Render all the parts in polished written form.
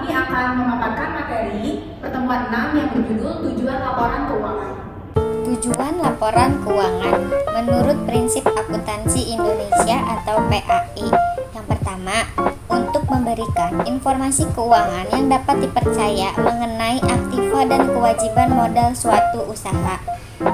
kami akan memaparkan materi pertemuan 6 yang berjudul Tujuan Laporan Keuangan. Tujuan laporan keuangan menurut prinsip akuntansi Indonesia atau PAI. Yang pertama, untuk memberikan informasi keuangan yang dapat dipercaya mengenai aktiva dan kewajiban modal suatu usaha.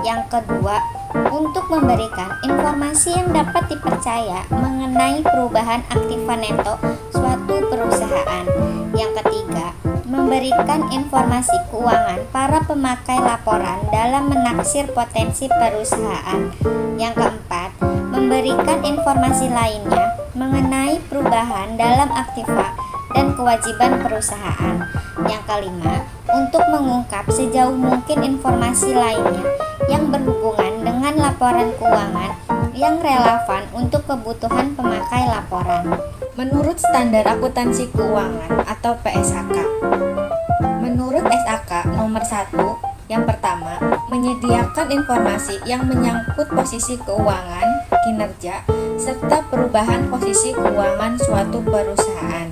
Yang kedua, untuk memberikan informasi yang dapat dipercaya mengenai perubahan aktiva neto suatu perusahaan. Yang ketiga, memberikan informasi keuangan para pemakai laporan dalam menaksir potensi perusahaan. Yang keempat, memberikan informasi lainnya mengenai perubahan dalam aktiva dan kewajiban perusahaan. Yang kelima, untuk mengungkap sejauh mungkin informasi lainnya yang berhubungan dengan laporan keuangan yang relevan untuk kebutuhan pemakai laporan. Menurut Standar Akuntansi Keuangan atau PSAK. Menurut SAK nomor 1, yang pertama, menyediakan informasi yang menyangkut posisi keuangan, kinerja, serta perubahan posisi keuangan suatu perusahaan.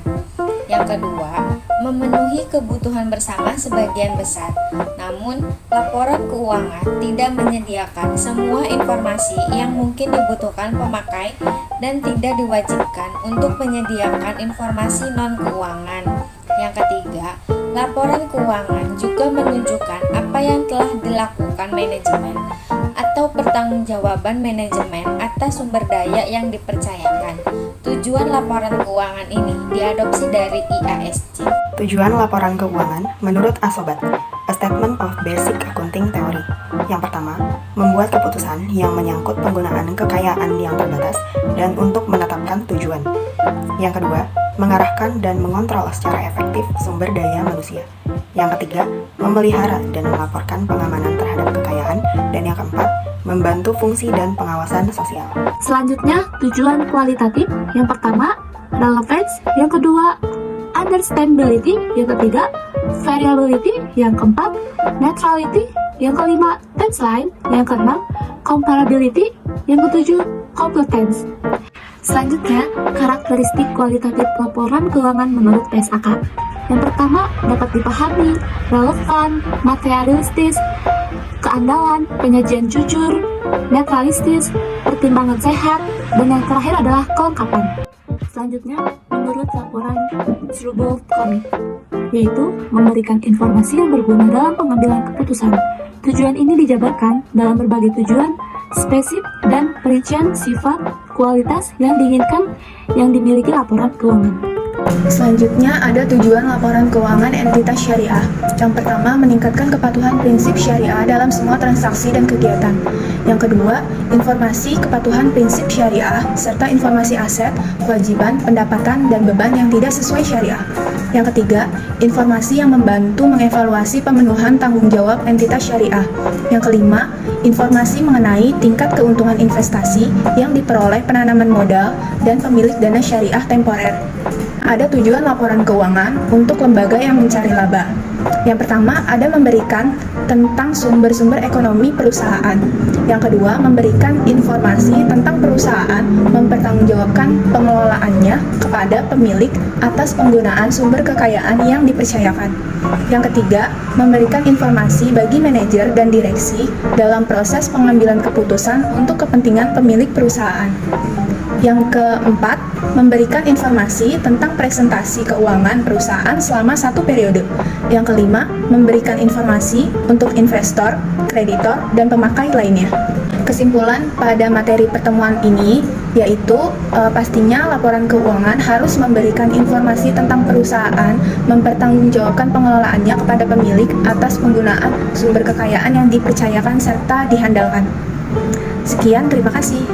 Yang kedua, memenuhi kebutuhan bersama sebagian besar. Namun, laporan keuangan tidak menyediakan semua informasi yang mungkin dibutuhkan pemakai dan tidak diwajibkan untuk menyediakan informasi non-keuangan. Yang ketiga, laporan keuangan juga menunjukkan apa yang telah dilakukan manajemen atau pertanggungjawaban manajemen atas sumber daya yang dipercayakan. Tujuan laporan keuangan ini diadopsi dari IASC. Tujuan laporan keuangan menurut Asobat, A Statement of Basic Accounting Theory. Yang pertama, membuat keputusan yang menyangkut penggunaan kekayaan yang terbatas dan untuk menetapkan tujuan. Yang kedua, mengarahkan dan mengontrol secara efektif sumber daya manusia. Yang ketiga, memelihara dan melaporkan pengamanan terhadap kekayaan. Dan yang keempat, membantu fungsi dan pengawasan sosial. Selanjutnya, tujuan kualitatif. Yang pertama, relevance. Yang kedua, understandability. Yang ketiga, variability. Yang keempat, neutrality. Yang kelima, baseline. Yang keenam, comparability. Yang ketujuh, competence. Selanjutnya, karakteristik kualitatif laporan keuangan menurut PSAK. Yang pertama, dapat dipahami, relevan, materialistis, keandalan, penyajian jujur, netralistis, pertimbangan sehat, dan yang terakhir adalah kelengkapan. Selanjutnya, menurut laporan Struble-Koenig, yaitu memberikan informasi yang berguna dalam pengambilan keputusan. Tujuan ini dijabarkan dalam berbagai tujuan, spesifik, dan perincian sifat kualitas yang diinginkan yang dimiliki laporan keuangan. Selanjutnya ada tujuan laporan keuangan entitas syariah. Yang pertama, meningkatkan kepatuhan prinsip syariah dalam semua transaksi dan kegiatan. Yang kedua, informasi kepatuhan prinsip syariah serta informasi aset, kewajiban, pendapatan, dan beban yang tidak sesuai syariah. Yang ketiga, informasi yang membantu mengevaluasi pemenuhan tanggung jawab entitas syariah. Yang kelima, informasi mengenai tingkat keuntungan investasi yang diperoleh penanaman modal dan pemilik dana syariah temporer. Ada tujuan laporan keuangan untuk lembaga yang mencari laba. Yang pertama, ada memberikan tentang sumber-sumber ekonomi perusahaan. Yang kedua, memberikan informasi tentang perusahaan, mempertanggungjawabkan pengelolaannya kepada pemilik atas penggunaan sumber kekayaan yang dipercayakan. Yang ketiga, memberikan informasi bagi manajer dan direksi dalam proses pengambilan keputusan untuk kepentingan pemilik perusahaan. Yang keempat, memberikan informasi tentang presentasi keuangan perusahaan selama satu periode. Yang kelima, memberikan informasi untuk investor, kreditor, dan pemakai lainnya. Kesimpulan pada materi pertemuan ini yaitu pastinya laporan keuangan harus memberikan informasi tentang perusahaan, mempertanggungjawabkan pengelolaannya kepada pemilik atas penggunaan sumber kekayaan yang dipercayakan serta dihandalkan. Sekian, terima kasih.